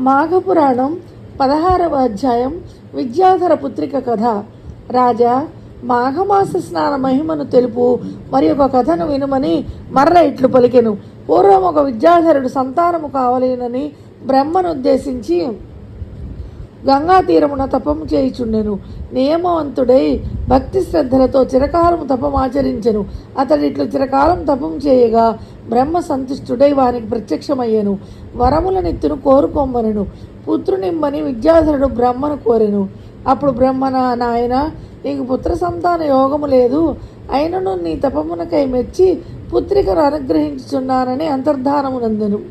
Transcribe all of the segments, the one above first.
మాఘపురాణం 16వ అధ్యాయం విద్యాధర పుత్రిక కథ. రాజా, మాఘమాస స్నాన మహిమను తెలుపు మరి ఒక కథను వినుమని మర్ర ఇట్లు పలికెను. పూర్వం ఒక విద్యాధరుడు సంతానము కావలేనని బ్రహ్మను ఉద్దేశించి గంగా తీరమున తపము చేయుచుండెను. నియమవంతుడై భక్తి శ్రద్ధలతో చిరకాలము తపమాచరించెను. అతడిట్లు చిరకాలం తపం చేయగా బ్రహ్మ సంతుష్టుడై వానికి ప్రత్యక్షమయ్యెను. వరములనిత్తును కోరుకొమ్మనెను. పుత్రునిమ్మని విద్యాధరుడు బ్రహ్మను కోరెను. అప్పుడు బ్రహ్మ, నాయన, నీకు పుత్ర సంతాన యోగము లేదు, అయినను నీ తపమునకై మెచ్చి పుత్రికను అనుగ్రహించుచున్నానని అంతర్ధానమునందెను.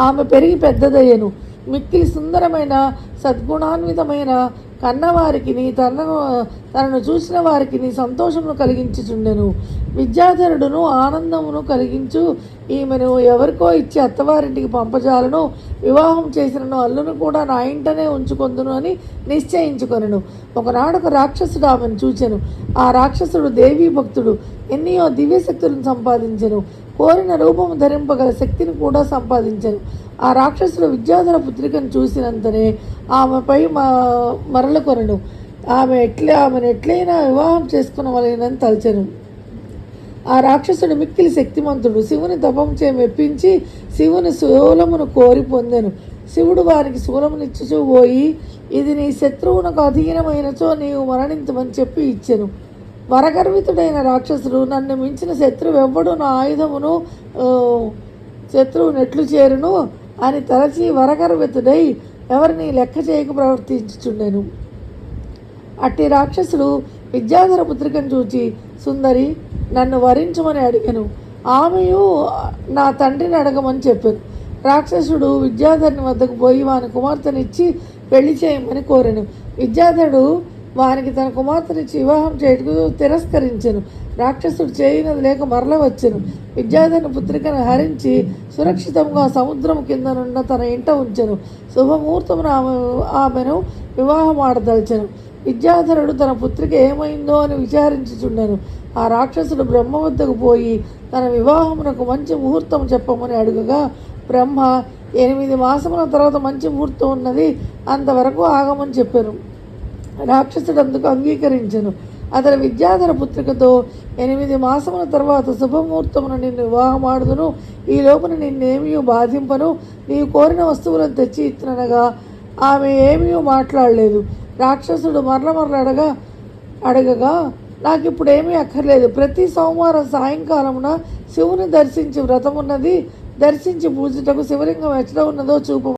ఆమె పెరిగి పెద్దదయ్యెను. మిక్కిలి సుందరమైన సద్గుణాన్వితమైన కన్నవారికి తనను చూసిన వారికి సంతోషమును కలిగించుచుండెను. విద్యాధరుడును ఆనందమును కలిగించు ఈమెను ఎవరికో ఇచ్చి అత్తవారింటికి పంపజాలను, వివాహం చేసినను అల్లును కూడా నా ఇంటనే ఉంచుకొందును అని నిశ్చయించుకొనెను. ఒకనాడు ఒక రాక్షసుడు ఆమెను చూచెను. ఆ రాక్షసుడు దేవీ భక్తుడు, ఎన్నో దివ్యశక్తులను సంపాదించెను. కోరిన రూపము ధరింపగల శక్తిని కూడా సంపాదించెను. ఆ రాక్షసుడు విద్యాధర పుత్రికను చూసినంతనే ఆమెపై మరల కొనెను. ఆమెను ఎట్లయినా వివాహం చేసుకునవలెనని తలచెను. ఆ రాక్షసుడు మిక్కిలి శక్తిమంతుడు. శివుని తపం చే మెప్పించి శివుని శూలమును కోరి పొందెను. శివుడు వారికి శూలమునిచ్చుచూ పోయి, ఇది నీ శత్రువునకు అధీనమైనచో నీవు మరణించమని చెప్పి ఇచ్చెను. వరగర్వితుడైన రాక్షసుడు, నన్ను మించిన శత్రువెవ్వడు నా ఆయుధమును శత్రువును ఎట్లు చేరును అని తలచి వరగర్వితుడై ఎవరిని లెక్క చేయక ప్రవర్తించుచుండెను. అట్టి రాక్షసుడు విద్యాధర పుత్రికను చూచి, సుందరి, నన్ను వరించమని అడిగెను. ఆమెయు నా తండ్రిని అడగమని చెప్పాను. రాక్షసుడు విద్యాధరుని వద్దకు పోయి వాని కుమార్తెనిచ్చి పెళ్లి చేయమని కోరెను. విద్యాధరుడు వానికి తన కుమార్తెనిచ్చి వివాహం చేయటకు తిరస్కరించెను. రాక్షసుడు చేయనది లేక మరల వచ్చెను. విద్యాధరుని పుత్రికను హరించి సురక్షితంగా సముద్రం కిందనున్న తన ఇంట ఉంచెను. శుభముహూర్తమున ఆమెను వివాహం ఆడదలిచెను. విద్యాధరుడు తన పుత్రిక ఏమైందో అని విచారించుచుండెను. ఆ రాక్షసుడు బ్రహ్మ వద్దకు పోయి తన వివాహమునకు మంచి ముహూర్తం చెప్పమని అడుగగా, బ్రహ్మ 8 మాసముల తర్వాత మంచి ముహూర్తం ఉన్నది, అంతవరకు ఆగమని చెప్పాను. రాక్షసుడు అందుకు అంగీకరించెను. అతని విద్యాధర పుత్రికతో, 8 మాసముల తర్వాత శుభముహూర్తమున నిన్ను వివాహమాడుదును, ఈ లోపున నిన్నేమీ బాధింపను, నీవు కోరిన వస్తువులను తెచ్చి ఇచ్చిననగా ఆమె ఏమీ మాట్లాడలేదు. రాక్షసుడు మరల అడగగా, నాకిప్పుడేమీ అక్కర్లేదు, ప్రతి సోమవారం సాయంకాలమున శివుని దర్శించి వ్రతమున్నది, దర్శించి పూజటకు శివలింగం ఎట్లా ఉన్నదో చూపు